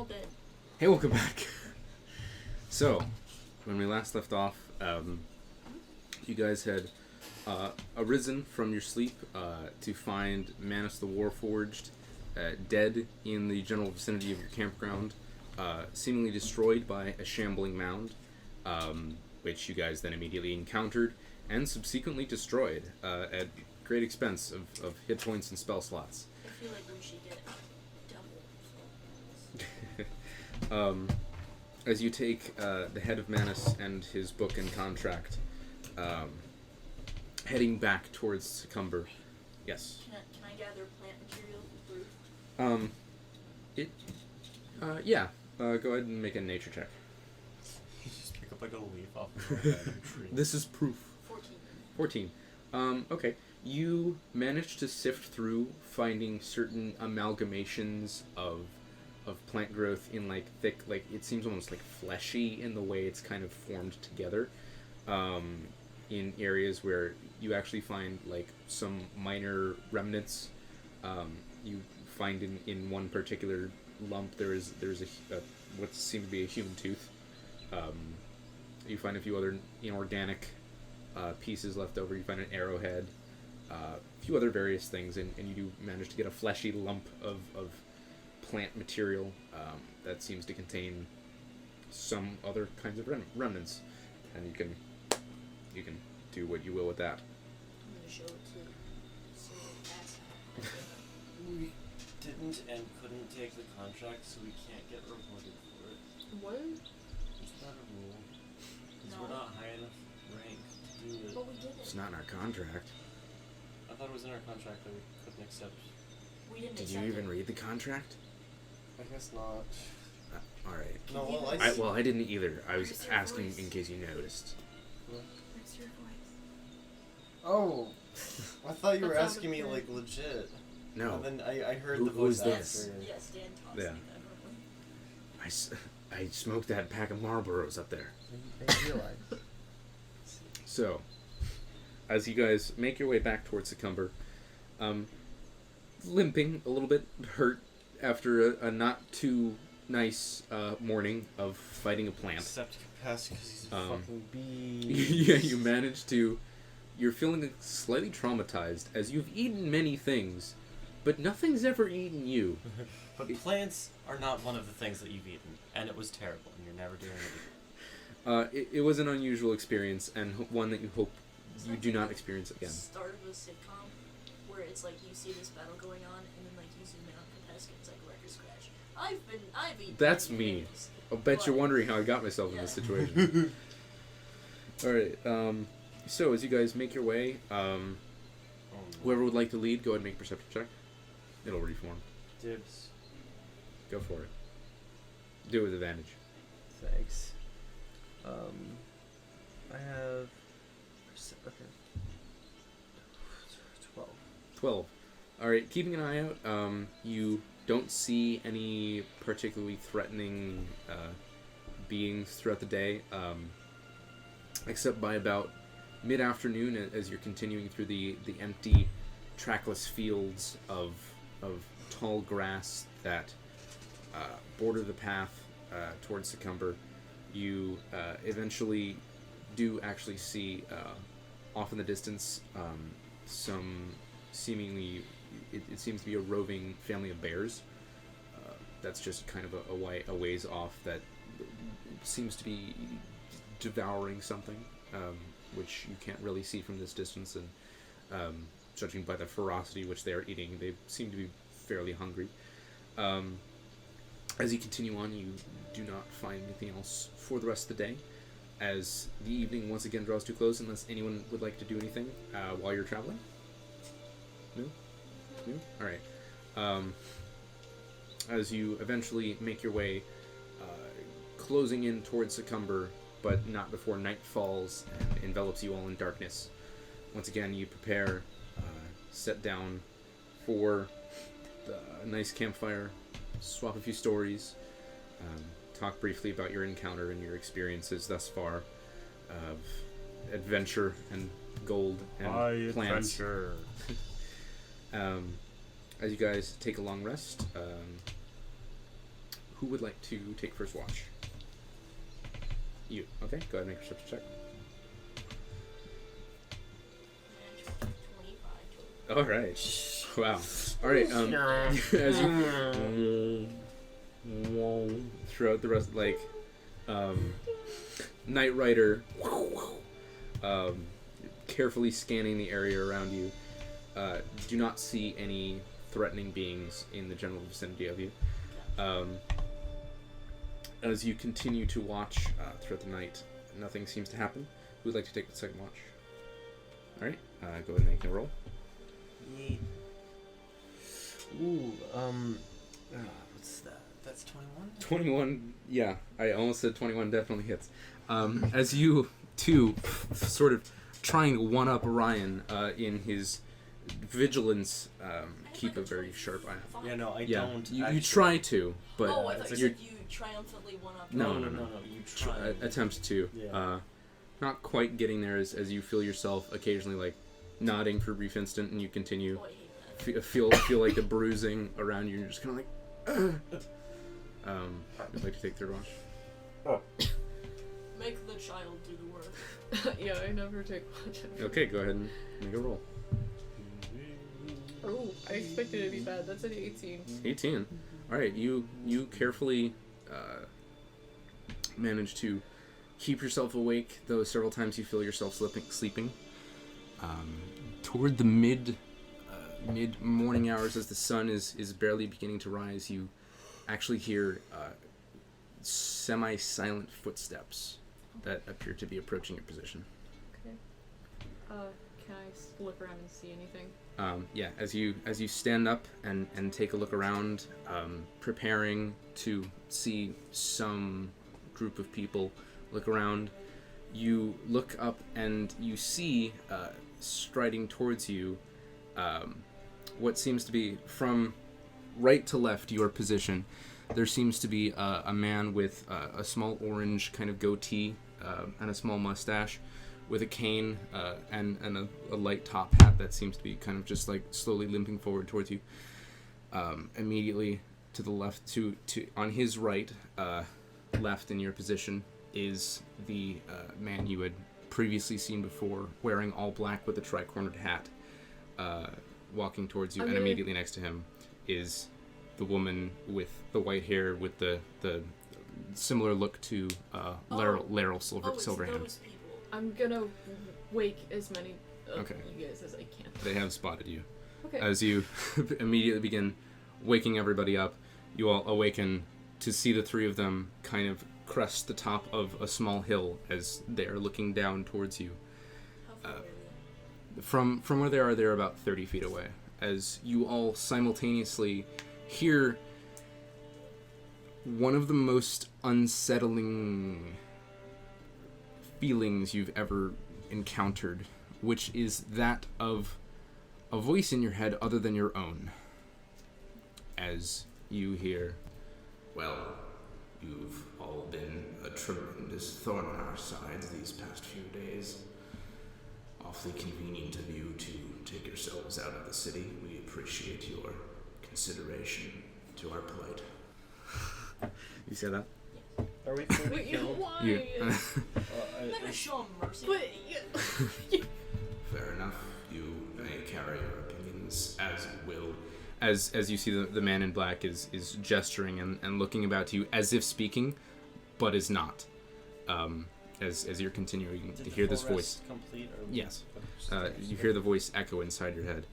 all dead. Hey, welcome back. So, when we last left off, you guys had arisen from your sleep to find Manus the Warforged dead in the general vicinity of your campground, seemingly destroyed by a shambling mound, which you guys then immediately encountered and subsequently destroyed at great expense of hit points and spell slots. I feel like we should get double. As you take the head of Manus and his book and contract, heading back towards Succumber. Yes. Can I gather plant material for proof? Yeah. Go ahead and make a nature check. You just pick up like a leaf off of a tree. This is proof. 14. 14. Okay. You managed to sift through finding certain amalgamations of plant growth in like thick, like it seems almost like fleshy in the way it's kind of formed together. In areas where you actually find like some minor remnants. You find in one particular lump there's a what seems to be a human tooth. You find a few other inorganic pieces left over. You find an arrowhead, a few other various things, and you do manage to get a fleshy lump of plant material that seems to contain some other kinds of remnants, and you can do what you will with that. I'm gonna show it to Ass. We didn't and couldn't take the contract, so we can't get rewarded for it. What? Is that a rule? Because we're not high enough rank to do it. But we did it. It's not in our contract. I thought it was in our contract that we couldn't accept. We didn't Did accept you even it. read the contract? I guess not. All right. No, well, I didn't either. I was Where's your asking voice? in case you noticed. Where's your voice? Oh, I thought you were That's asking me out of like legit. No. And then I heard Who- the who voice is this? after. Yes, Dan tossed Yeah. me that. I smoked that pack of Marlboros up there. I realize. So, as you guys make your way back towards Succumber, limping a little bit, hurt after a not too nice morning of fighting a plant. Except Kepesk because he's a Fucking bee. Yeah, you managed to. You're feeling slightly traumatized as you've eaten many things, but nothing's ever eaten you. But plants are not one of the things that you've eaten, and it was terrible, and you're never doing it again. It was an unusual experience and one that you hope you do not experience again. Start of a sitcom where it's like you see this battle going on and then like you zoom in on Kepesk and it's like record scratch. I've eaten. That's many me. things, I'll bet you're but- wondering how I got myself in Yeah. this situation. Alright, so as you guys make your way, whoever would like to lead, go ahead and make a perception check. It'll reform. Dibs. Go for it. Do it with advantage. Thanks. I have. Okay. 12. 12. Alright, keeping an eye out, you don't see any particularly threatening beings throughout the day, except by about mid-afternoon as you're continuing through the empty, trackless fields of tall grass that border the path towards Succumber. You eventually do actually see off in the distance some seemingly it seems to be a roving family of bears that's just kind of a ways off that seems to be devouring something which you can't really see from this distance, and judging by the ferocity which they are eating, they seem to be fairly hungry. As you continue on, you do not find anything else for the rest of the day, as the evening once again draws to close, unless anyone would like to do anything while you're traveling. No? No? Alright. As you eventually make your way, closing in towards Succumber, but not before night falls and envelops you all in darkness. Once again, you prepare, set down for a nice campfire, swap a few stories, talk briefly about your encounter and your experiences thus far of adventure and gold and plants. Adventure. As you guys take a long rest, who would like to take first watch? You. Okay, go ahead and make a perception check. And 25 All right. Wow. All right. As you throughout the rest, like, Knight Rider, carefully scanning the area around you, do not see any threatening beings in the general vicinity of you. As you continue to watch throughout the night, nothing seems to happen. Who would like to take the second watch? All right. Go ahead and make a roll. Yeet. Ooh, what's that? That's 21? 21, yeah, I almost said 21 definitely hits. As you two sort of trying to one-up Orion in his vigilance, keep a very sharp eye on. Yeah, no, I Yeah, don't. you actually. try to, but Oh, I thought you you're said you triumphantly won up. No. No, you try. attempts to. Yeah. Not quite getting there as you feel yourself occasionally like nodding for a brief instant, and you continue. Oh, I hate that. Feel like the bruising around you, and you're just kind of like. Would like to take third watch? Make the child do the work. Yeah, I never take watch. Okay, go ahead and make a roll. Oh, I expected it to be bad. That's an 18. 18. All right, you carefully manage to keep yourself awake, though several times you feel yourself sleeping. Toward the mid morning hours, as the sun is barely beginning to rise, you actually hear semi-silent footsteps that appear to be approaching your position. Okay. Can I look around and see anything? Yeah, as you stand up and take a look around, preparing to see some group of people look around, you look up and you see striding towards you what seems to be, from right to left your position, there seems to be a man with a small orange kind of goatee and a small mustache, with a cane and a light top hat that seems to be kind of just like slowly limping forward towards you. Immediately to the left, to on his right, left in your position, is the man you had previously seen before, wearing all black with a tri-cornered hat, walking towards you. And immediately next to him is the woman with the white hair with the similar look to Laryl Silverhand. Those people. I'm gonna wake as many of Okay. you guys as I can. They have spotted you. Okay. As you immediately begin waking everybody up, you all awaken to see the three of them kind of crest the top of a small hill as they're looking down towards you. How far away are From where they are, they're about 30 feet away. As you all simultaneously hear one of the most unsettling feelings you've ever encountered, which is that of a voice in your head other than your own. As you hear, "Well, you've all been a tremendous thorn on our sides these past few days. Awfully convenient of you to take yourselves out of the city. We appreciate your consideration to our plight." You say that? Are we fully Wait, killed? why? I'm not gonna show him mercy. But Fair enough. You may carry your opinions as you will. As you see the man in black is gesturing and looking about to you as if speaking, but is not. As you're continuing to hear this voice. Complete, or Yes. You hear the voice echo inside your head.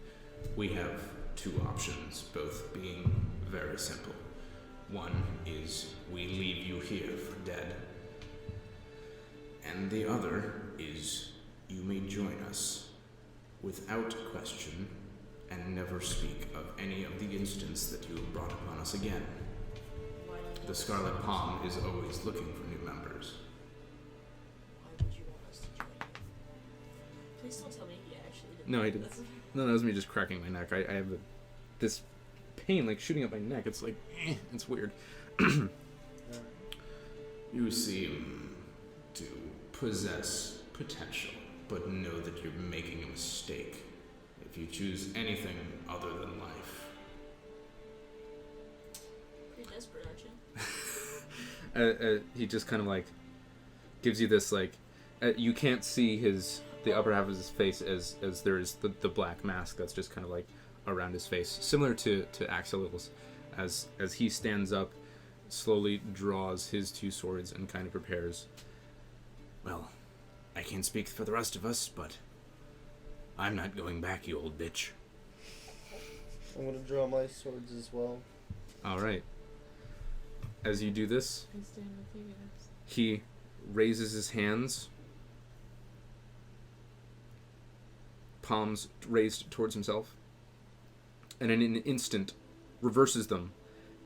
We have two options, both being very simple. One is we leave you here for dead. And the other is you may join us without question and never speak of any of the incidents that you have brought upon us again. Why don't you The Scarlet Palm is always looking for new members. Why would you want us to join you? Please don't tell me he actually did. No, I didn't. That's- No, that was me just cracking my neck. I have this pain like shooting up my neck. It's like, it's weird. You seem to possess potential, but know that you're making a mistake if you choose anything other than life. Pretty desperate, aren't you? He just kind of like gives you this like you can't see the upper half of his face as there is the black mask that's just kind of like around his face, similar to Axel's, as he stands up, slowly draws his two swords and kind of prepares. Well, I can't speak for the rest of us, but I'm not going back, you old bitch. I'm gonna draw my swords as well. All right. As you do this, I stand with you guys. he raises his hands, palms raised towards himself, and in an instant reverses them,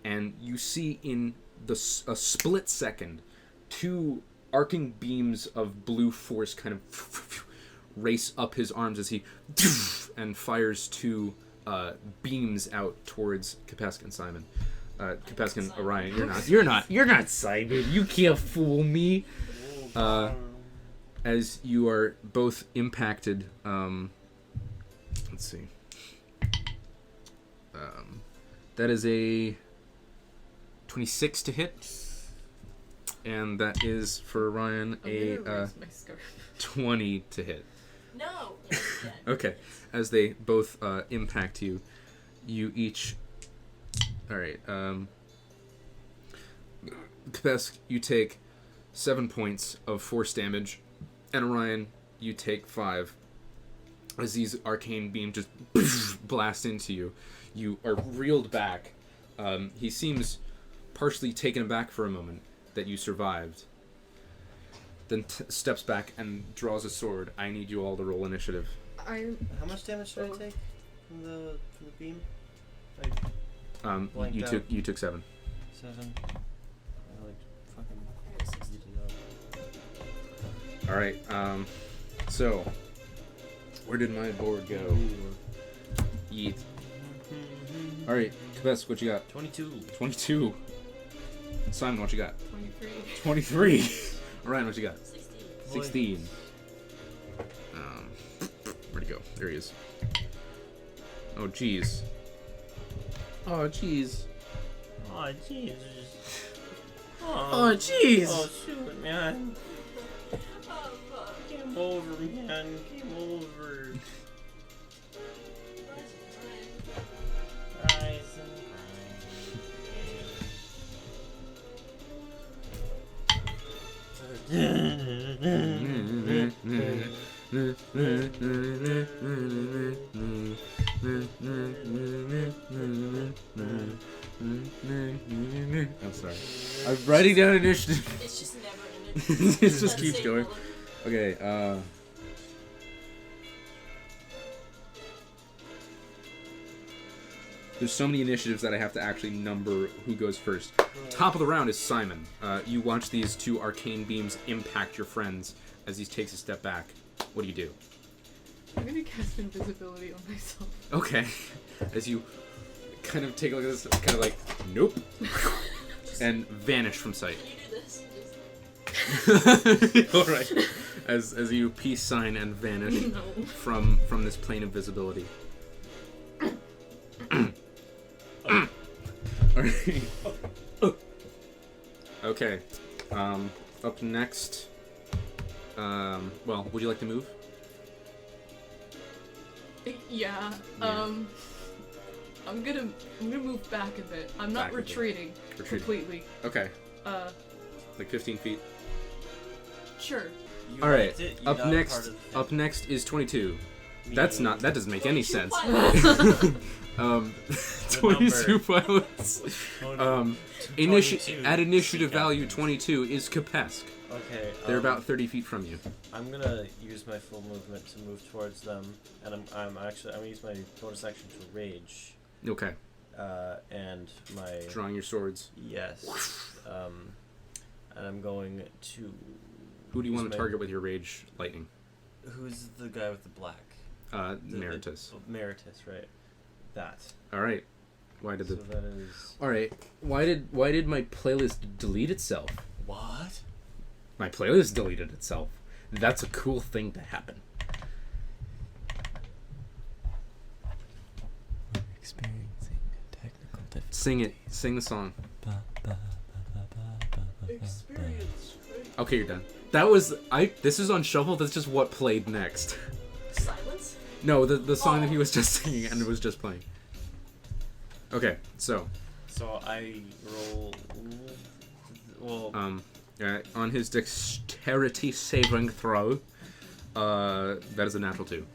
and you see in a split second two arcing beams of blue force kind of race up his arms as he and fires two beams out towards Kepesk and Simon. Kepesk and Orion, you're not Simon. You can't fool me. As you are both impacted, let's see. That is a 26 to hit, and that is for Orion a 20 to hit. No. Okay, as they both impact you, you each. All right. Kepesk, you take 7 points of force damage, and Orion, you take 5. As these arcane beams just blast into you, you are reeled back. He seems partially taken aback for a moment that you survived. Then steps back and draws a sword. I need you all to roll initiative. How much damage should I take from the beam? You took 7. 7. I like fucking. All right. So where did my board go? Yeet. All right, Kepesk, what you got? 22. 22. Simon, what you got? 23. 23. Ryan, what you got? 16. 16. Where'd he go? There he is. Oh, jeez. Oh, jeez. Oh, jeez. Oh, jeez. Oh, shoot, man. Oh, fuck. Game over, man. Game over. Rise I'm sorry. I'm writing down initiative. It's just never ended. It just keeps going. Okay, there's so many initiatives that I have to actually number who goes first. Top of the round is Simon. You watch these two arcane beams impact your friends as he takes a step back. What do you do? I'm gonna cast invisibility on myself. Okay. As you kind of take a look at this, kind of like, nope. And vanish from sight. Can you do this? Alright. As you peace sign and vanish No. from this plane of visibility. Alright. Okay. Up next. Well, would you like to move? Yeah. I'm gonna move back a bit. I'm not Back a bit. retreating completely. Okay. Like 15 feet. Sure. All right. Up next is 22. That doesn't make any sense. 22 pilots. At initiative value 22 is Kepesk. Okay. They're about 30 feet from you. I'm gonna use my full movement to move towards them, and I'm gonna use my bonus action to rage. Okay. And my Drawing your swords. yes. And I'm going to. Who do you want to target with your rage lightning? Who's the guy with the black? Meritus. Meritus, right? That. All right. Why did So that is. All right. Why did my playlist delete itself? What? My playlist deleted itself. That's a cool thing to happen. We're experiencing technical difficulties. Sing it. Sing the song. Ba, ba, ba, ba, ba, ba, ba, Okay, you're done. That was This is on shuffle. That's just what played next. Silence? No, the song that he Oh. was just singing and was just playing. Okay, so So I roll. Well, on his dexterity saving throw, that is a natural 2.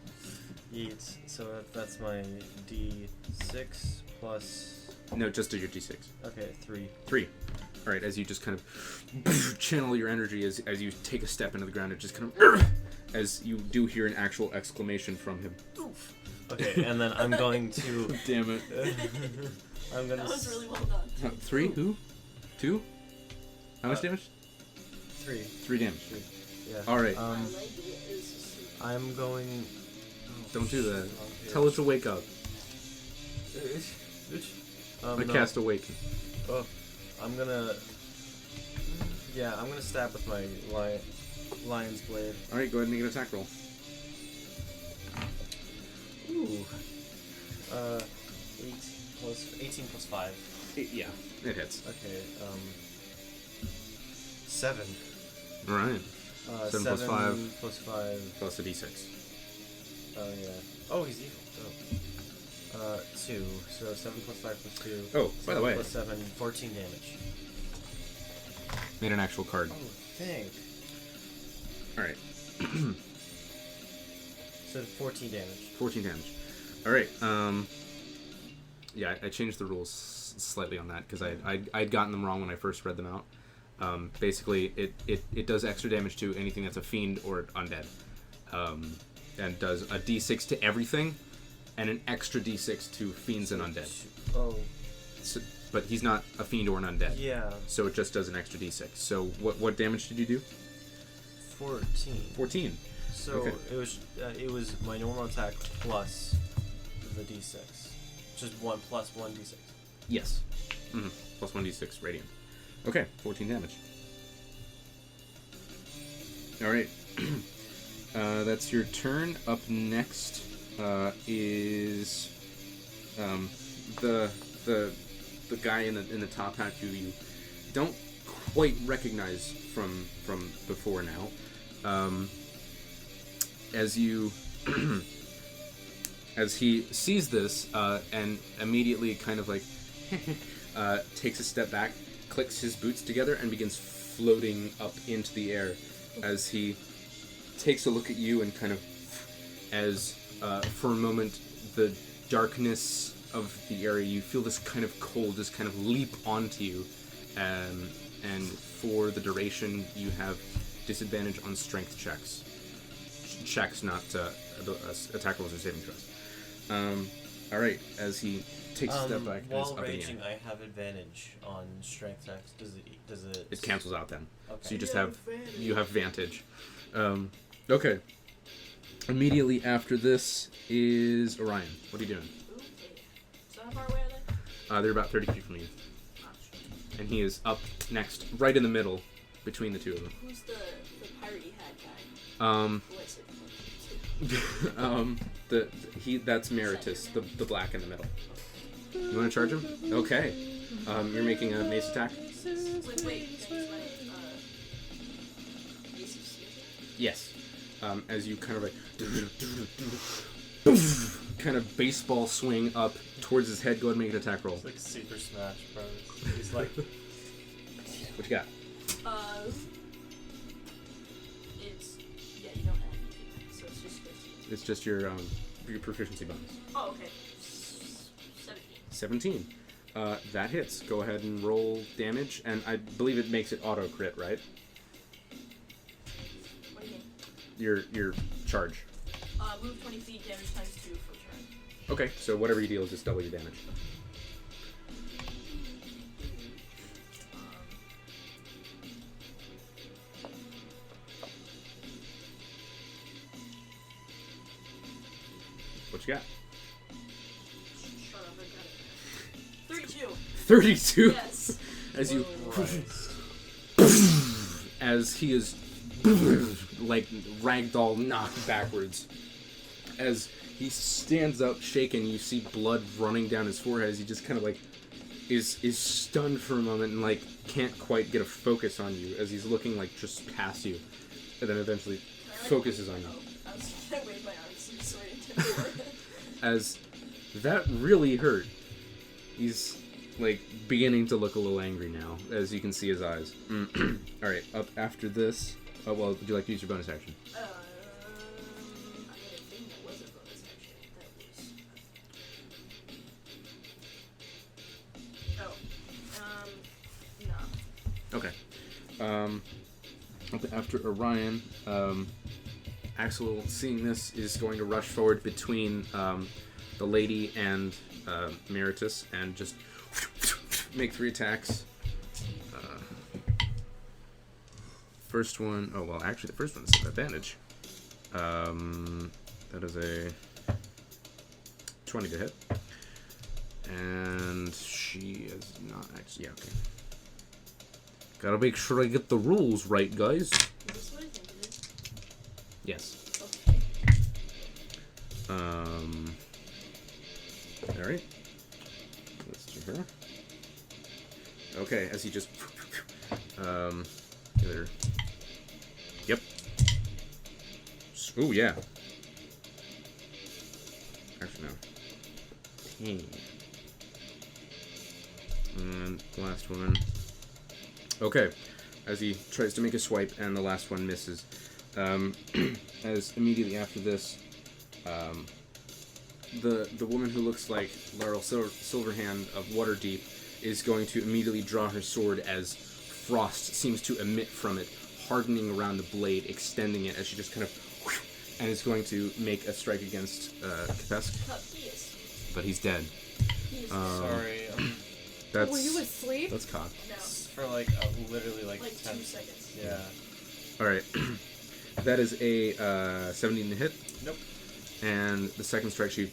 Yeet. So that's my D6 plus. No, just do your d6. Okay, 3. 3. All right, as you just kind of channel your energy as you take a step into the ground, it just kind of as you do hear an actual exclamation from him. Oof. Okay, and then I'm going to. Damn it. I'm gonna. That was really well done. 3? Who? 2? How much damage? 3. 3 damage. Yeah. All right. My leg is asleep. I'm going. Don't do that. Tell it to wake up. No. Cast Awaken. Oh, I'm gonna. Yeah, I'm gonna stab with my lion's blade. All right, go ahead and make an attack roll. Ooh. 18 plus 5. Yeah, it hits. Okay. 7. All right. 7 plus 5 plus 5. plus a d6. Oh yeah. Oh, he's evil. Oh. 2. So 7 plus 5 plus 2. Oh, by the way, plus 7, 14 damage. made an actual card. Oh, thanks. All right. So 14 damage. 14 damage. All right. Yeah, I changed the rules slightly on that because I'd gotten them wrong when I first read them out. Basically, it does extra damage to anything that's a fiend or undead, and does a d6 to everything, and an extra d6 to fiends and undead. Oh. So, but he's not a fiend or an undead. Yeah. So it just does an extra d6. So what damage did you do? 14. 14. So Okay. it was my normal attack plus the d6. Just 1 plus 1 d6. Yes. Mm-hmm. Plus 1d6 radiant. Okay, 14 damage. All right. That's your turn. Up next is the guy in the top hat who you don't quite recognize from before now. As you as he sees this and immediately kind of like takes a step back, clicks his boots together, and begins floating up into the air as he takes a look at you and kind of as for a moment the darkness of the area, you feel this kind of cold just kind of leap onto you, and for the duration you have disadvantage on strength checks, not attack rolls or saving throws. All right, as he takes a step back and is While up in the raging, air. I have advantage on strength checks. Does it? It cancels out then. Okay. So you just have vantage. Okay. Immediately after this is Orion. What are you doing? Ooh, so how far away are they? They're about 30 feet from you, Not sure. and he is up next, right in the middle, between the two of them. Who's the piratey hat guy? That's Meritus, the black in the middle. You want to charge him? Okay. You're making a mace attack? Wait. Mace of Steel? Yes. As you kind of like kind of baseball swing up towards his head, go ahead and make an attack roll. It's like Super Smash Bros. He's like, What you got? You don't add anything, so it's just 15. It's just your proficiency bonus. Oh, okay. 17. 17. That hits. Go ahead and roll damage, and I believe it makes it auto crit, right? What do you mean? Your charge. Move 20 feet, damage times 2 for turn. Okay, so whatever you deal is just double your damage. What you got? Shut up, I got it. 32. 32. Yes. As you as he is like ragdoll knocked backwards. As he stands up shaken, you see blood running down his forehead as he just kind of like is stunned for a moment and like can't quite get a focus on you as he's looking like just past you, and then eventually focuses on you. I wave my arms so intimidated. As that really hurt. He's like beginning to look a little angry now, as you can see his eyes. All right, up after this. Oh well, would you like to use your bonus action? I think that was a bonus action. No. Okay. After Orion, Axel, seeing this, is going to rush forward between the lady and Meritus and just make 3 attacks. First one, oh well, actually the first one is an advantage. That is a 20 to hit. And she is not actually, yeah, okay. Gotta make sure I get the rules right, guys. Is this what I think it is? Yes. Okay. Alright. Let's do her. Okay, as he just there. Yep. Oh yeah. Actually no. 10. And the last one. Okay. As he tries to make a swipe and the last one misses. As immediately after this, the woman who looks like Laurel Silverhand of Waterdeep is going to immediately draw her sword as frost seems to emit from it, hardening around the blade, extending it as she just kind of and is going to make a strike against Kepesk. But he's dead. Sorry. That's, Were you asleep? That's cocked. No. For like literally like 10 2 seconds. Yeah. Alright. That is a 17 to hit. Nope. And the second strike she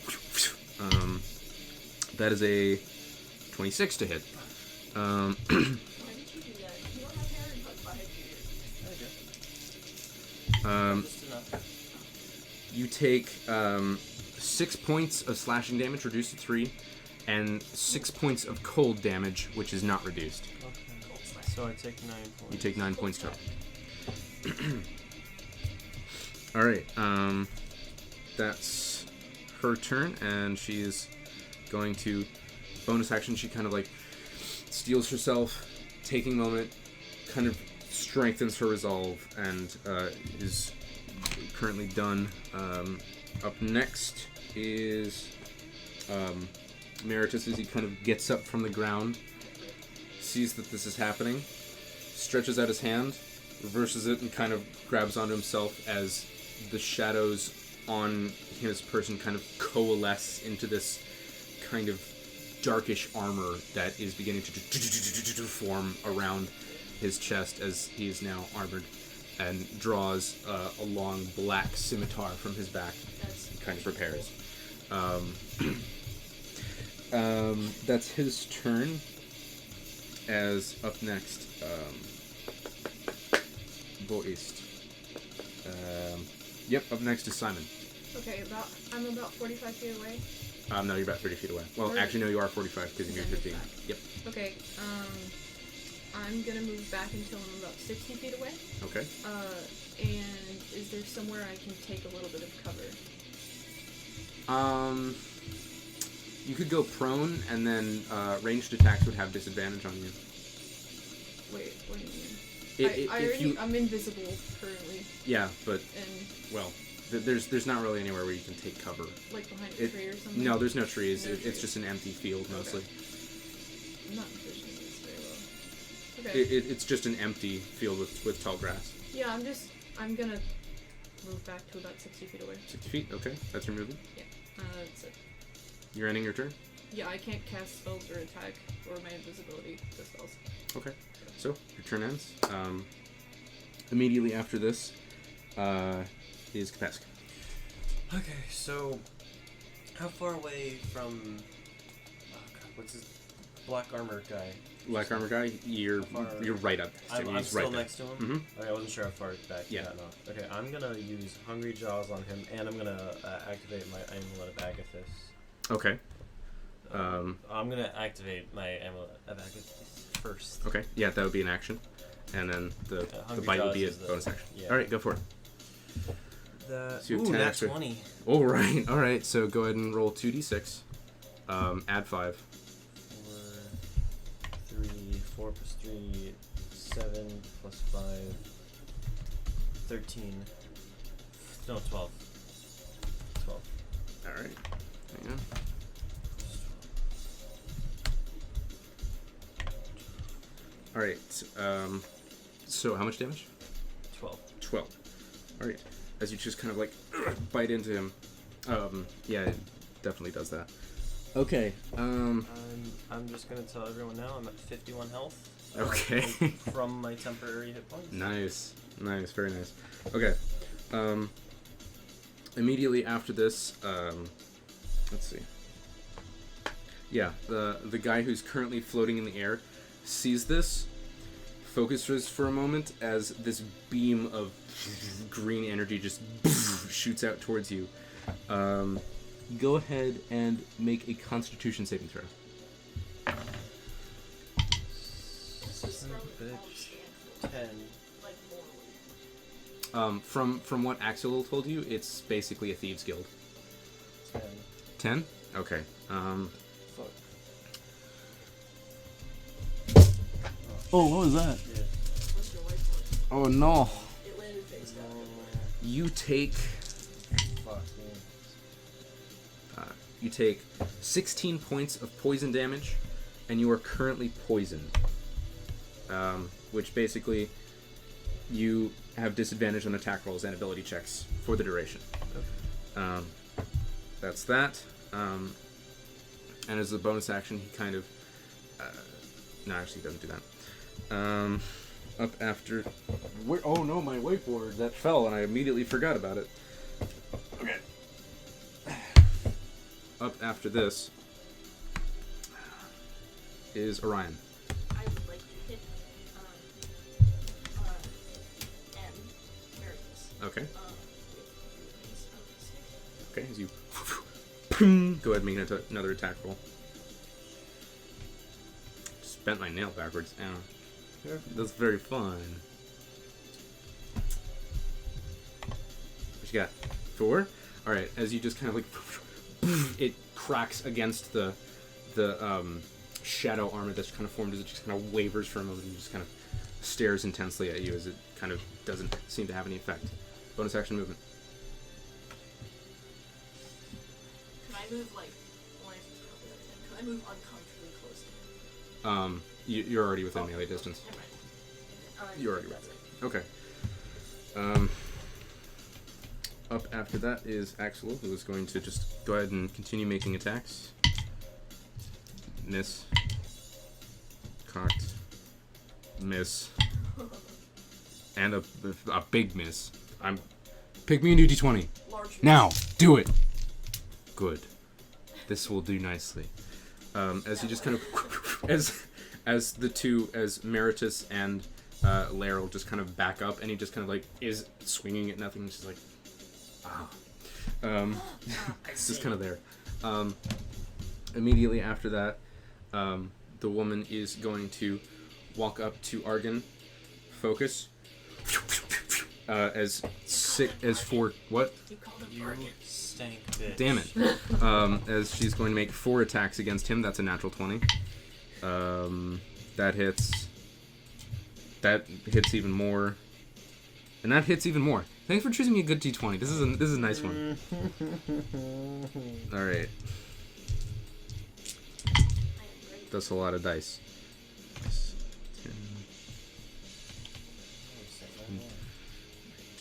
that is a 26 to hit. Why did you do that? You don't have hair and butt behind you. Just enough. You take 6 points of slashing damage, reduced to 3, and 6 points of cold damage, which is not reduced. Okay. So I take 9 points. You take 9 points total. Alright, that's her turn, and she's going to bonus action. She kind of like steels herself, taking a moment, kind of strengthens her resolve, and is currently done. Up next is Meritus, as he kind of gets up from the ground, sees that this is happening, stretches out his hand, reverses it, and kind of grabs onto himself as the shadows on his person kind of coalesce into this kind of darkish armor that is beginning to form around his chest as he is now armored, and draws a long black scimitar from his back and kind of prepares. That's his turn. As up next, Voist. Yep, up next is Simon. Okay, I'm about 45 feet away. No, you're about 30 feet away. Well, 30? actually, no, you are 45 because you moved 15. Yep. Okay, I'm gonna move back until I'm about 60 feet away. Okay. And is there somewhere I can take a little bit of cover? You could go prone, and then ranged attacks would have disadvantage on you. Wait, what do you mean? I'm invisible currently. Yeah, but And well, there's not really anywhere where you can take cover. like behind a tree or something? No, there's no trees. No It's trees. just an empty field mostly. I'm not envisioning this very well. Okay. It's just an empty field with tall grass. Yeah, I'm gonna move back to about 60 feet away. 60 feet. Okay, that's your movement. Yeah, that's it. You're ending your turn. Yeah, I can't cast spells or attack or my invisibility to spells. Okay, so your turn ends. Immediately after this is Kepesk. Okay, so how far away from what's his black armor guy? Black armor guy, you're right up. I'm He's still right there. next to him. Mm-hmm. Okay, I wasn't sure how far back. Yeah. No. Okay, I'm gonna use Hungry Jaws on him, and I'm gonna activate my Amulet of Agathis. Okay. I'm gonna activate my amulet of Agathis first. Okay, yeah, that would be an action. And then the bite would be a bonus action. Yeah. Alright, go for it. That, So you have Ooh, 10 nat extra. 20. Alright, so go ahead and roll 2d6. Add 5. 4 plus 3, 7 plus 5, 13. No, 12. 12. Alright, hang on. Alright, so how much damage? 12. 12. Alright, as you just kind of like bite into him. Yeah, it definitely does that. Okay, I'm just gonna tell everyone now I'm at 51 health. Okay. From my temporary hit points. Nice, very nice. Okay, immediately after this, let's see. Yeah, the guy who's currently floating in the air sees this, focuses for a moment as this beam of green energy just shoots out towards you. Go ahead and make a Constitution saving throw. Son of a bitch. 10. From what Axel told you, it's basically a thieves guild. 10. 10? Okay. Fuck. Oh, what was that? Yeah. What's your whiteboard? Oh no. It landed face down. You take Fuck me. you take 16 points of poison damage, and you are currently poisoned. Which basically you have disadvantage on attack rolls and ability checks for the duration. Okay. That's that. And as a bonus action, he kind of no, actually, he doesn't do that. Up after... Oh no, my whiteboard! That fell and I immediately forgot about it. Okay. Up after this is Orion. I would like to hit M. Americus. Okay. With his stick. Okay, as you... Go ahead and make another attack roll. Just bent my nail backwards. Ow. That's very fun. What you got? 4? Alright, as you just kind of like... It cracks against the shadow armor that's kind of formed as it just kind of wavers for a moment and just kind of stares intensely at you as it kind of doesn't seem to have any effect. Bonus action movement. Can I move like can I move uncomfortably close to him? You're already within melee distance. Never mind. You're already that's right. it. Okay. Up after that is Axel, who is going to just go ahead and continue making attacks. Miss. Cocked. Miss. And a big miss. Pick me a new d20. Large Now! Do it! Good. This will do nicely. As he just kind of... As the two, as Meritus and Laryl just kind of back up, and he just kind of like is swinging at nothing, just like... It's just kind of there. Immediately after that, the woman is going to walk up to Argon, focus, as for what? You called him You Argon. stank bitch. Damn it! As she's going to make 4 attacks against him. That's a natural 20. That hits. That hits even more. And that hits even more. Thanks for choosing me a good d20. This is a nice one. All right. That's a lot of dice. 10,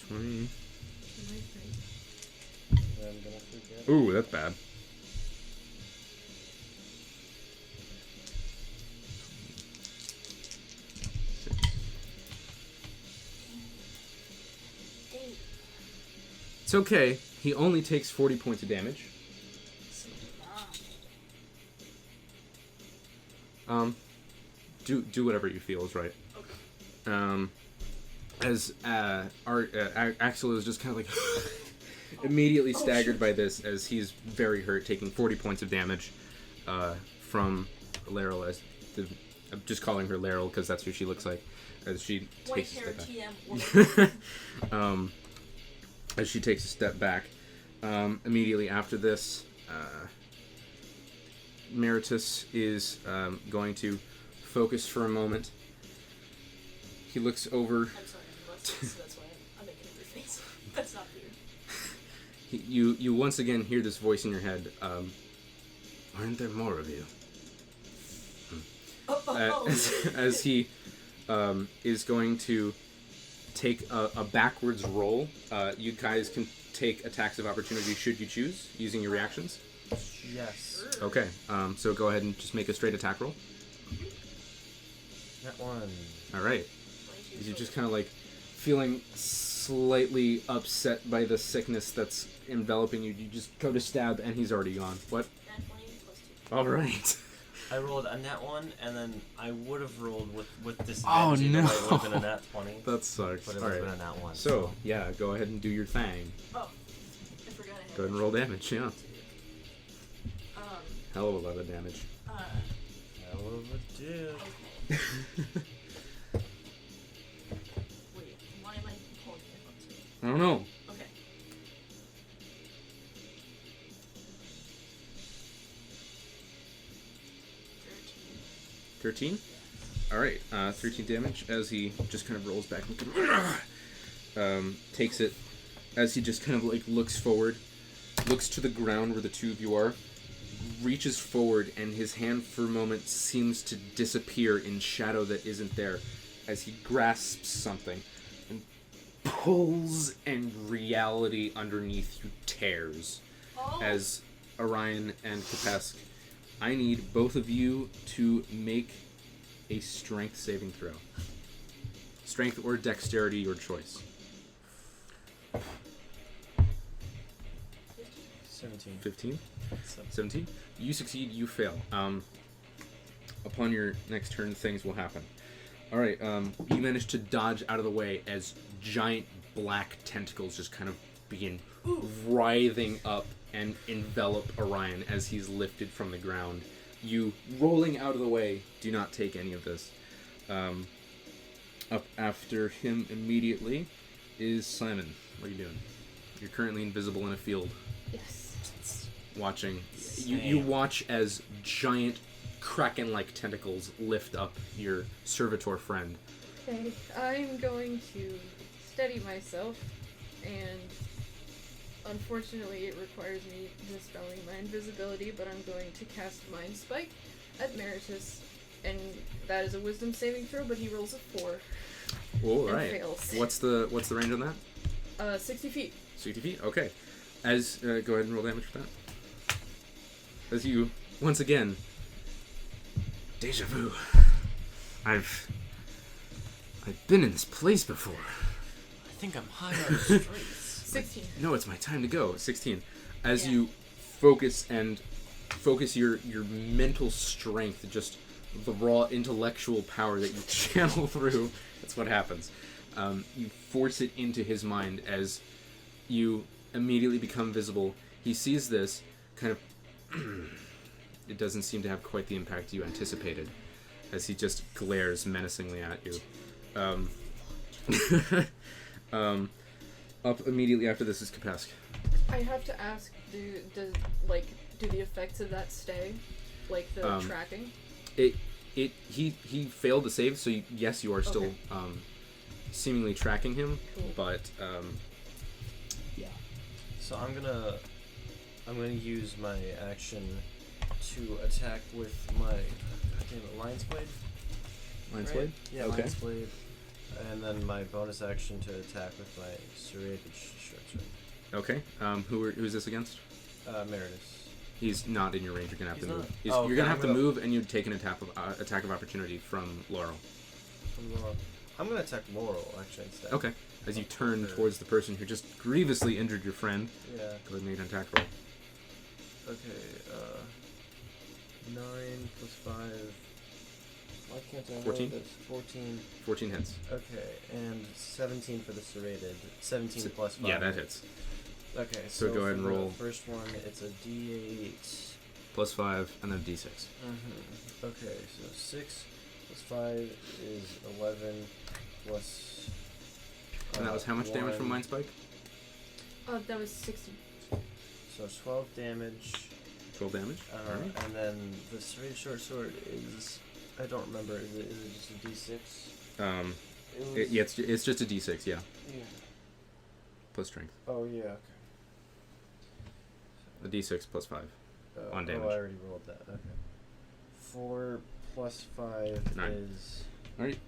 20. Ooh, that's bad. It's okay. He only takes 40 points of damage. Do whatever you feel is right. As Axel is just kind of like immediately staggered by this, as he's very hurt, taking 40 points of damage. from Laryl I'm just calling her Laryl because that's who she looks like as she White takes a hair step back. TM. As she takes a step back. Immediately after this, Meritus is going to focus for a moment. He looks over. I'm sorry, I'm so that's why I'm making a weird face. That's not weird. You once again hear this voice in your head. Aren't there more of you? As he is going to take a backwards roll. You guys can take attacks of opportunity should you choose, using your reactions. Yes. Okay, so go ahead and just make a straight attack roll. That one. Alright. You're just kind of like feeling slightly upset by the sickness that's enveloping you. You just go to stab and he's already gone. What? Alright. I rolled a nat 1, and then I would have rolled with disadvantage. Oh, no. It would have been a nat 20. That sucks. But it would have Alright. been a nat 1. So, yeah, go ahead and do your thing. Oh, I forgot I had Go ahead and roll damage, yeah. Um, Hell of a lot of damage. Hell of a dude. okay. Wait, why am I holding it up to me? I don't know. Okay. $13? Alright, 13 damage as he just kind of rolls back and takes it as he just kind of like looks forward, looks to the ground where the two of you are, reaches forward, and his hand for a moment seems to disappear in shadow that isn't there as he grasps something and pulls, and reality underneath you tears. Oh. As Orion and Kepesk, I need both of you to make a strength saving throw. Strength or dexterity, your choice. 17. 15? 17? You succeed, you fail. Upon your next turn, things will happen. Alright, you manage to dodge out of the way as giant black tentacles just kind of begin writhing up and envelop Orion as he's lifted from the ground. You, rolling out of the way, do not take any of this. Up after him immediately is Simon. What are you doing? You're currently invisible in a field. Yes. Watching. You watch as giant kraken-like tentacles lift up your servitor friend. Okay, I'm going to steady myself, and unfortunately it requires me dispelling my invisibility, but I'm going to cast Mind Spike at Meritus, and that is a wisdom saving throw, but he rolls a 4. All and right. fails. What's the range on that? 60 feet. 60 feet? Okay. As, go ahead and roll damage for that. As you, once again, deja vu. I've been in this place before. I think I'm high on the streets. 16. No, it's my time to go. 16. As Yeah. you focus your mental strength, just the raw intellectual power that you channel through, that's what happens. You force it into his mind as you immediately become visible. He sees this, kind of it doesn't seem to have quite the impact you anticipated, as he just glares menacingly at you. Up immediately after this is Kepesk. I have to ask, do the effects of that stay? Like the tracking? He failed to save, so yes, you are still Okay. Seemingly tracking him, Cool. but yeah. So I'm gonna use my action to attack with my Lion's Blade. Lion's Right? Blade? Yeah, Okay. Lion's Blade. And then my bonus action to attack with my serrated short sword. Okay. Who's this against? Meredith. He's not in your range. You're gonna have He's to not? move. Oh, You're gonna okay, have I'm to gonna- move, and you'd take an attack of opportunity from Laurel. I'm gonna attack Laurel actually instead. Okay. As you turn Okay. towards the person who just grievously injured your friend, Yeah. go ahead and make an attack roll. Okay. 9 plus 5. Why can't I roll 14? this? 14. 14 hits. Okay, and 17 for the serrated. 17 So- plus 5. Yeah, that hits. Okay, So go ahead and for the roll. First one, it's a D8 plus 5, and then a d6. Mm-hmm. Okay, so 6 plus 5 is 11 plus. And that was how much damage from 1. Mind Spike? That was 60. So 12 damage. 12 damage. Alright. And then the short sword is. I don't remember. Is it just a d6? Yeah, it's just a d6, yeah. Yeah. Plus strength. Oh, yeah, okay. A d6 plus 5 on damage. Oh, I already rolled that. Okay. 4 plus 5 9. is. Alright,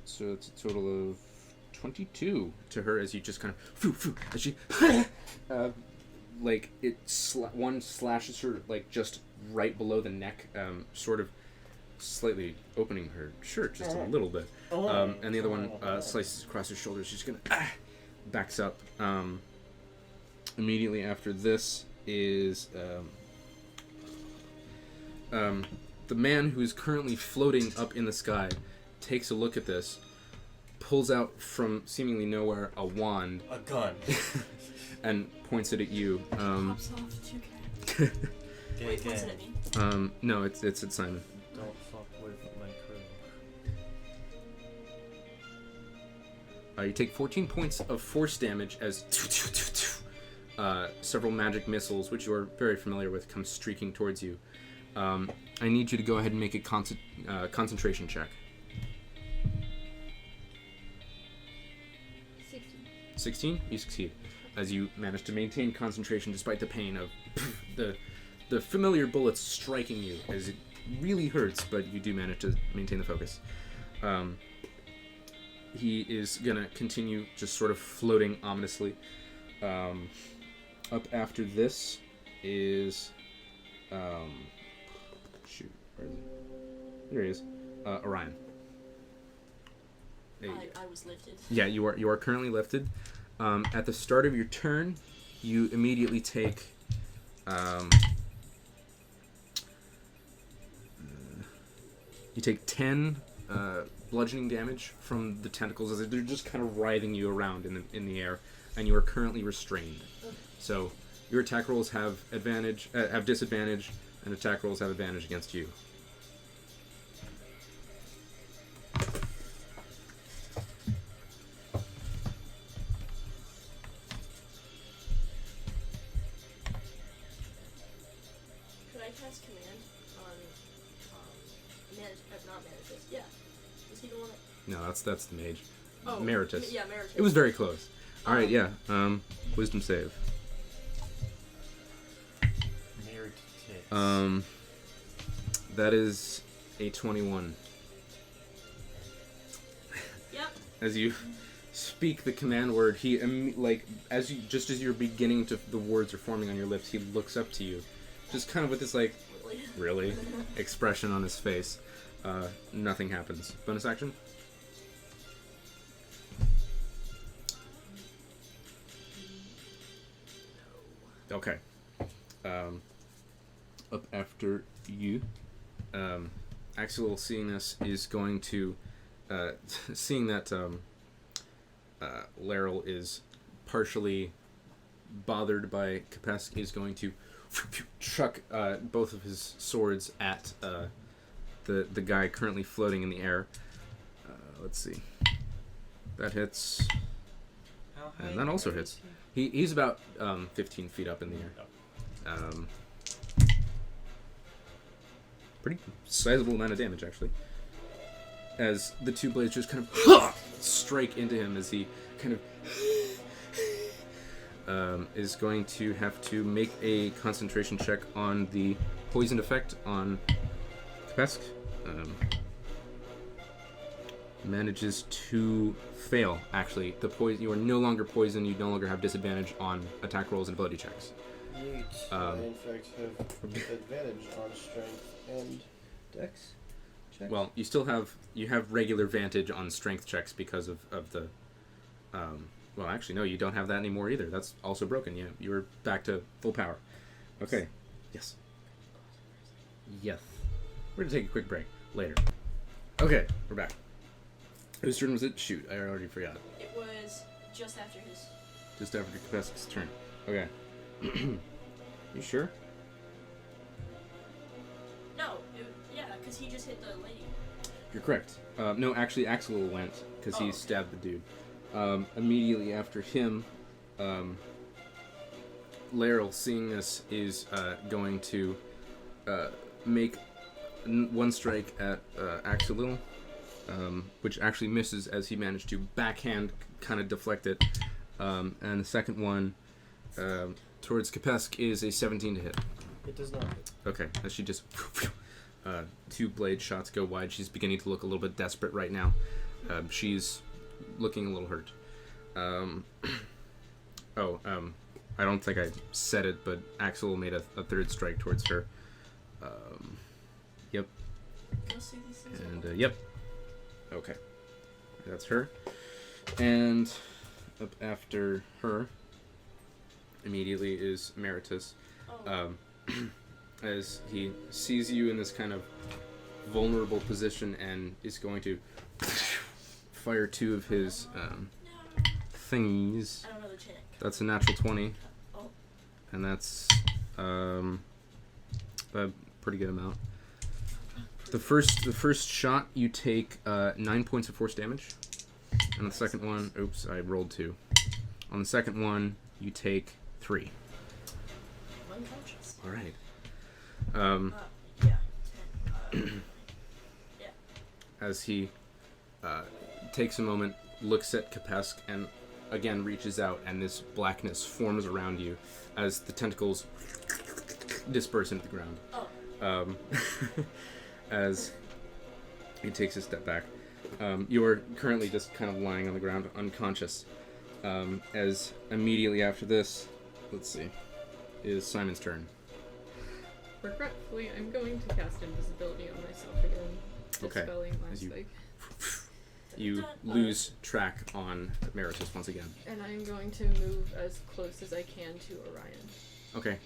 so it's a total of 22 to her as you just kind of. As she. Like, one slashes her, like, just right below the neck, sort of slightly opening her shirt just a little bit. And the other one slices across her shoulder. She's gonna. Backs up. Immediately after this is the man who is currently floating up in the sky takes a look at this, pulls out from seemingly nowhere a wand, A gun. and points it at you. Pops off 2K. Wait, Gang. what's it at me? No, it's at Simon. Don't fuck with my crew. You take 14 points of force damage as several magic missiles, which you are very familiar with, come streaking towards you. I need you to go ahead and make a concentration check. 16? You succeed. As you manage to maintain concentration despite the pain of the familiar bullets striking you, as it really hurts, but you do manage to maintain the focus. He is gonna continue just sort of floating ominously. Up after this is shoot, where is he? There he is. Orion. I was lifted. Yeah, you are currently lifted. At the start of your turn, you immediately take you take 10 bludgeoning damage from the tentacles as they're just kind of writhing you around in the air, and you are currently restrained. So your attack rolls have disadvantage, and attack rolls have advantage against you. Could I cast command on not Manifest? Yeah. Is he the one that... No, that's the mage. Oh, Meritus. Yeah, Meritus. It was very close. All right, yeah. Wisdom save. That is a 21. Yep. As you speak the command word, he as you're beginning to, the words are forming on your lips, he looks up to you, just kind of with this like, really expression on his face. Nothing happens. Bonus action. Okay. Up after you, Axel, seeing this, is going to, seeing that Laryl is partially bothered by Kepesk, is going to chuck both of his swords at the guy currently floating in the air. Let's see. That hits. And that also hits. He's about 15 feet up in the air. Pretty sizable amount of damage, actually. As the two blades just kind of strike into him as he kind of is going to have to make a concentration check on the poisoned effect on Kepesk. Manages to fail, actually. You are no longer poisoned, you no longer have disadvantage on attack rolls and ability checks. Yeet. I, in fact, have advantage on strength and dex checks. Well, you have regular advantage on strength checks because of the well, actually, no, you don't have that anymore either. That's also broken. Yeah, you're back to full power. Okay. Yes. Yes. We're gonna take a quick break later. Okay, we're back. Whose turn was it? Shoot, I already forgot. It was just after his... Just after Kepesk's turn. Okay. You sure? Oh, yeah, because he just hit the lady. You're correct. No, actually, Axel went because he Oh. stabbed the dude. Immediately after him, Laryl, seeing this, is going to make one strike at Axel, which actually misses as he managed to backhand kind of deflect it. And the second one towards Kepesk is a 17 to hit. It does not hit. Okay, as she just 2 blade shots go wide. She's beginning to look a little bit desperate right now. She's looking a little hurt. I don't think I said it, but Axel made a third strike towards her. Yep. Go see these things. And, yep. Okay. That's her. And up after her immediately is Emeritus. Oh. As he sees you in this kind of vulnerable position and is going to fire 2 of his thingies. I don't know the check. That's a natural 20. Oh. And that's a pretty good amount. The first shot you take 9 points of force damage. And the second one, oops, I rolled 2. On the second one, you take 3. I'm unconscious. All right. Yeah. Yeah. As he takes a moment, looks at Kepesk, and again reaches out, and this blackness forms around you as the tentacles disperse into the ground. Oh. As he takes a step back. You are currently just kind of lying on the ground, unconscious. As immediately after this, let's see, is Simon's turn. Regretfully, I'm going to cast invisibility on myself again, Okay. dispelling my As you- spike. You lose track on Emeritus once again. And I'm going to move as close as I can to Orion. Okay.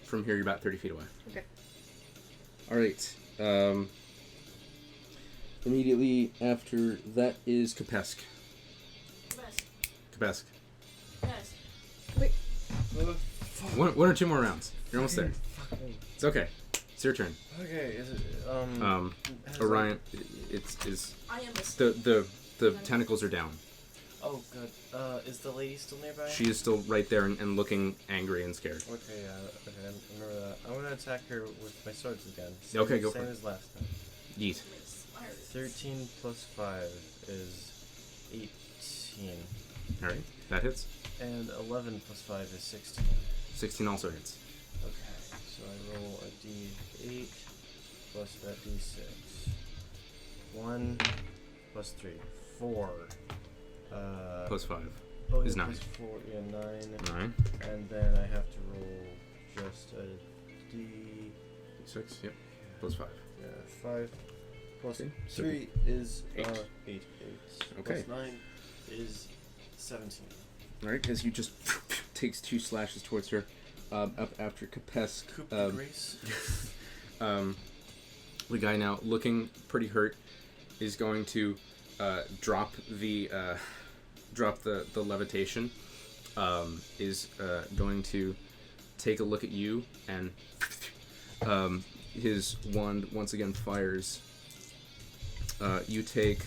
From here, you're about 30 feet away. Okay. All right. Immediately after that is Kepesk. Kepesk. Yes. Wait. One or 2 more rounds. You're almost there. It's okay. It's your turn. Okay, is it, has Orion, it's I am a the tentacles are down. Oh, good. Is the lady still nearby? She is still right there and looking angry and scared. Okay, yeah, okay, I remember that. I'm gonna attack her with my swords again. Okay, go same for it. as last time. Yeet. 13 plus 5 is 18. All right, that hits. And 11 plus 5 is 16. 16 also hits. Okay, so I roll a d8 plus that d6. 1 plus 3. 4. Plus 5 oh, is yeah, 9. plus 4, yeah, 9. 9. And then I have to roll just a d... 6. Yep. Plus 5. Yeah, 5 plus Okay, 3 is 8. 8. Okay. Plus 9 is 17. All right, as you just takes 2 slashes towards her, up after Kepesk. Coup de grace. The guy now looking pretty hurt is going to drop the levitation. Is going to take a look at you, and his wand once again fires. You take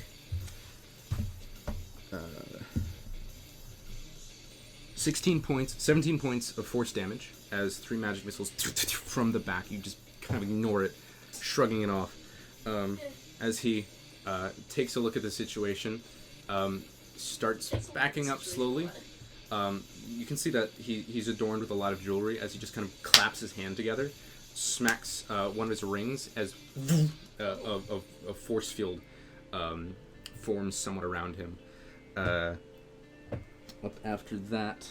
17 points of force damage as 3 magic missiles from the back. You just kind of ignore it, shrugging it off. As he takes a look at the situation, starts backing up slowly. You can see that he's adorned with a lot of jewelry as he just kind of claps his hand together, smacks one of his rings as a force field forms somewhat around him. Up after that,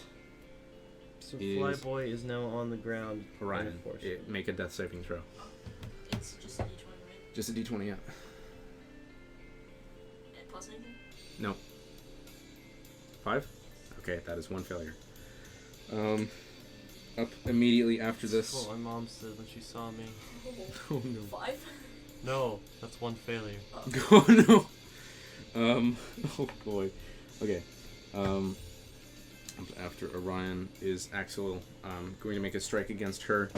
So is- Flyboy is now on the ground. Orion, in a force. make a death saving throw. It's just a d20, right? Just a d20, yeah. And plus anything? No. 5? Okay, that is 1 failure. Up immediately after this. That's what my mom said when she saw me. Oh no. 5? No, that's 1 failure. Oh no. Oh boy. Okay. After Orion is Axel going to make a strike against her.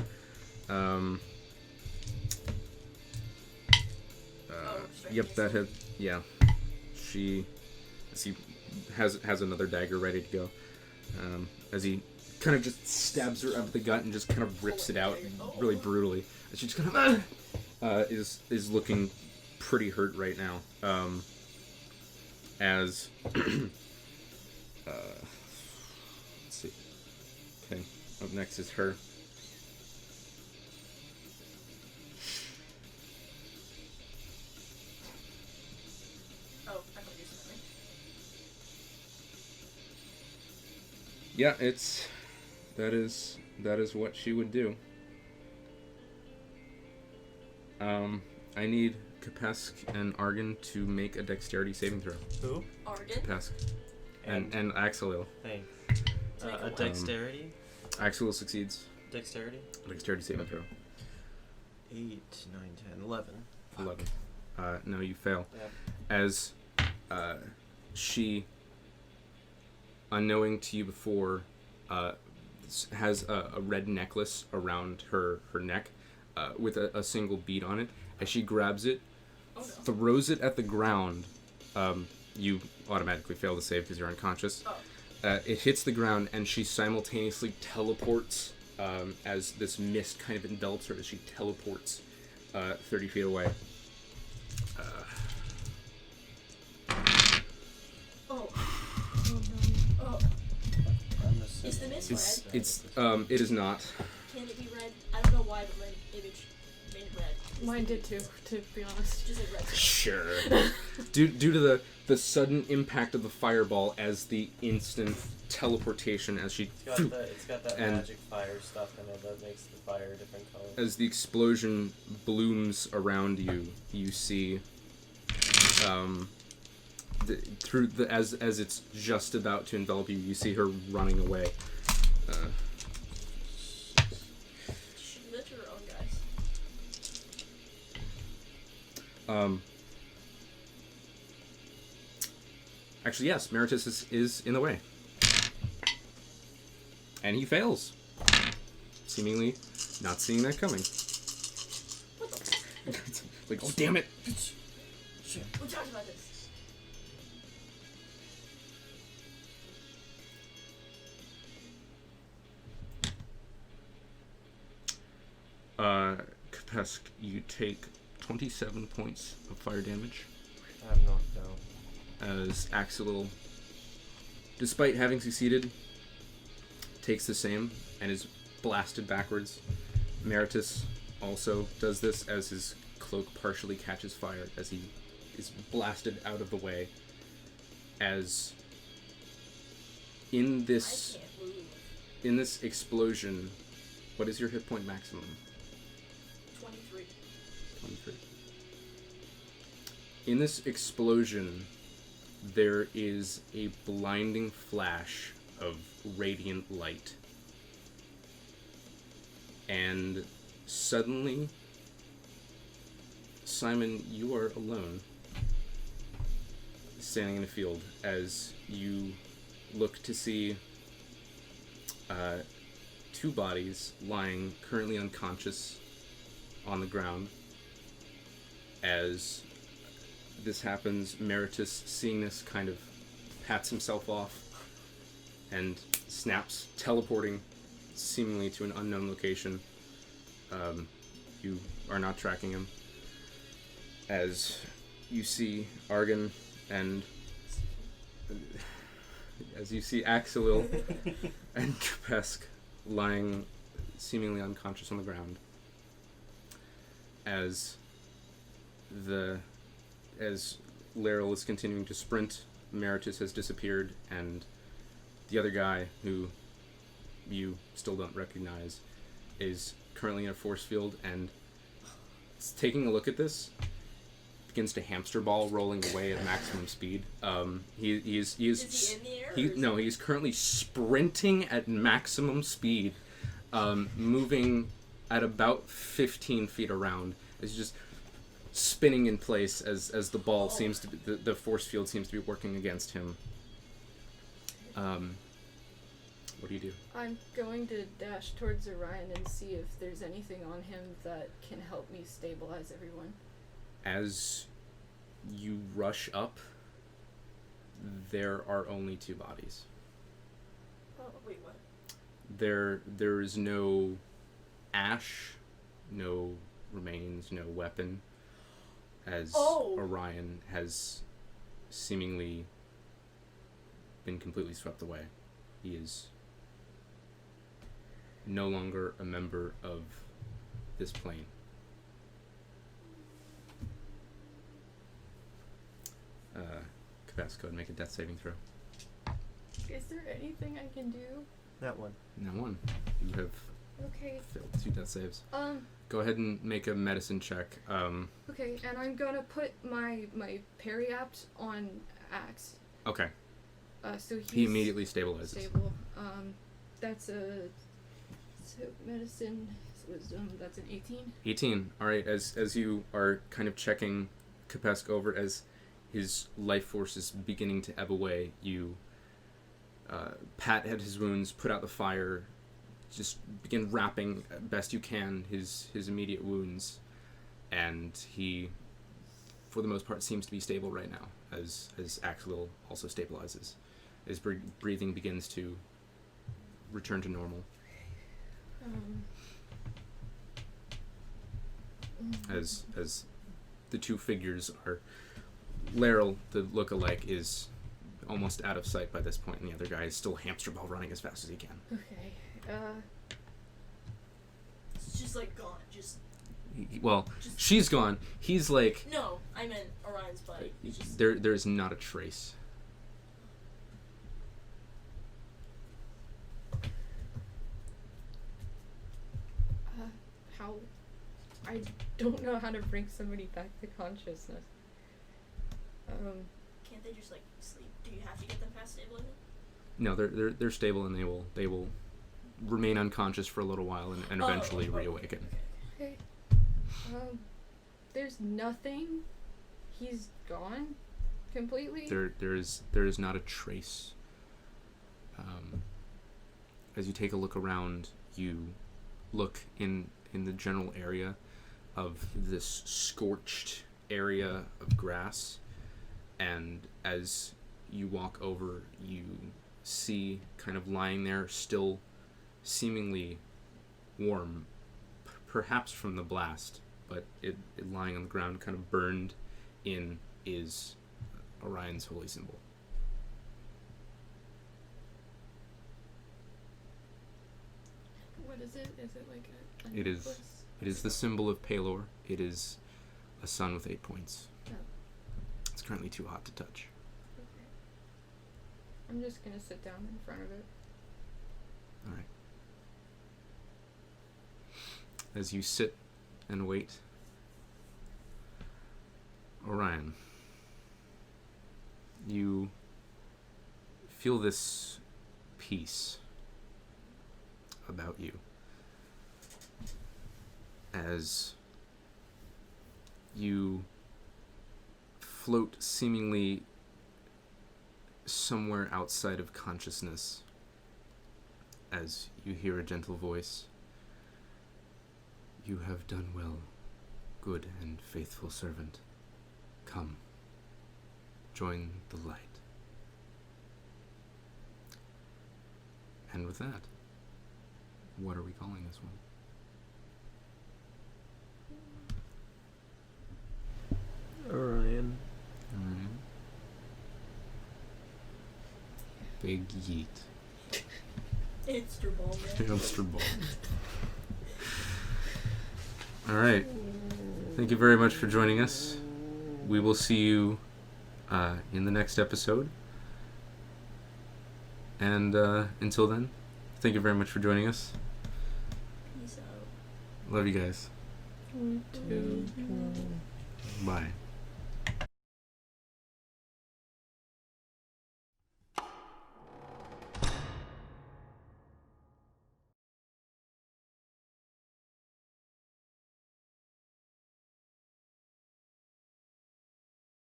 Yep, that hit. Yeah. She has another dagger ready to go. As he kind of just stabs her up the gut and just kind of rips it out really brutally. She just kind of is looking pretty hurt right now. As let's see. Okay, up next is her. Oh, I thought you said me. Yeah, that is what she would do. I need Kepesk and Argon to make a dexterity saving throw. Who? Argon? Kepesk and Axelil. Thanks. To make A what? dexterity? Axelil succeeds. Dexterity? Dexterity saving throw. 8, 9, 10, 11. 11. No, you fail. Yep. As she, unknowing to you before, has a red necklace around her neck with a single bead on it. As she grabs it, Oh, no. throws it at the ground, you automatically fail to save because you're unconscious. Oh. It hits the ground, and she simultaneously teleports as this mist kind of envelops her as she teleports 30 feet away. Oh. Oh no. Oh. I'm Is the mist red? It is not. Can it be red? I don't know why, but my image made it red. Mine did too, to be honest. Just like red. Sure. due to the sudden impact of the fireball as the instant teleportation as she It's got that and- magic fire stuff in it that makes the fire a different color. as the explosion blooms around you, you see as it's just about to envelop you, you see her running away. She lit her own, guys. Actually, yes, Meritus is in the way. And he fails. Seemingly not seeing that coming. What the? Like, oh, damn it! We talked about this. Kepesk, you take 27 points of fire damage. I'm knocked out. As Axelil, despite having succeeded, takes the same and is blasted backwards. Meritus also does this as his cloak partially catches fire as he is blasted out of the way. As in I this can't move. explosion, what is your hit point maximum? 23. 23. In this explosion, there is a blinding flash of radiant light. And suddenly, Simon, you are alone, standing in a field as you look to see two bodies lying currently unconscious on the ground. As this happens, Meritus, seeing this, kind of pats himself off and snaps, teleporting seemingly to an unknown location. You are not tracking him. As you see Argon and as you see Axelil and Kepesk lying seemingly unconscious on the ground. As Laryl is continuing to sprint, Meritus has disappeared, and the other guy, who you still don't recognize, is currently in a force field and taking a look at this, begins to hamster ball, rolling away at maximum speed. He is Is he in the air? or is no, he's currently sprinting at maximum speed, moving at about 15 feet around. He's just spinning in place as the ball seems to be, the force field seems to be working against him. What do you do? I'm going to dash towards Orion and see if there's anything on him that can help me stabilize everyone. As you rush up, there are only 2 bodies. Oh, wait, what? There is no ash, no remains, no weapon, as Orion has seemingly been completely swept away. He is no longer a member of this plane. Kepesk, go ahead and make a death saving throw. Is there anything I can do? That one. Now 1. You have Okay. failed 2 death saves. Go ahead and make a medicine check. Okay, and I'm gonna put my periapt on Axe. Okay. So he's He immediately stabilizes. stable. That's a medicine, wisdom. That's an 18. 18. All right. As you are kind of checking Kepesk over as his life force is beginning to ebb away, you pat at his wounds, put out the fire, just begin wrapping best you can his immediate wounds, and he, for the most part, seems to be stable right now. As Axel also stabilizes, his breathing begins to return to normal. As the 2 figures are, Laryl, the look-alike, is almost out of sight by this point, and the other guy is still hamster ball running as fast as he can. Okay. It's just like gone. Just She's gone. He's like no. I meant Orion's body. It's just there's not a trace. How? I don't know how to bring somebody back to consciousness. Can't they just like sleep? Do you have to get them past stabilizing? No, they're stable, and they will remain unconscious for a little while and eventually reawaken. Okay. There's nothing. He's gone completely. There is not a trace. As you take a look around, you look in the general area of this scorched area of grass, and as you walk over, you see kind of lying there, still seemingly warm, perhaps from the blast, but it lying on the ground, kind of burned in, is Orion's holy symbol. What is it? Is it like a It is. necklace? It is the symbol of Palor. It is a sun with 8 points. Oh. It's currently too hot to touch. Okay. I'm just gonna sit down in front of it. All right. As you sit and wait, Orion, you feel this peace about you as you float seemingly somewhere outside of consciousness, as you hear a gentle voice. You have done well, good and faithful servant. Come, join the light. And with that, what are we calling this one? Orion. Alright. Big yeet. Hamster ball, man. Hamster ball. Alright. Thank you very much for joining us. We will see you in the next episode. And until then, thank you very much for joining us. Peace out. Love you guys. Bye.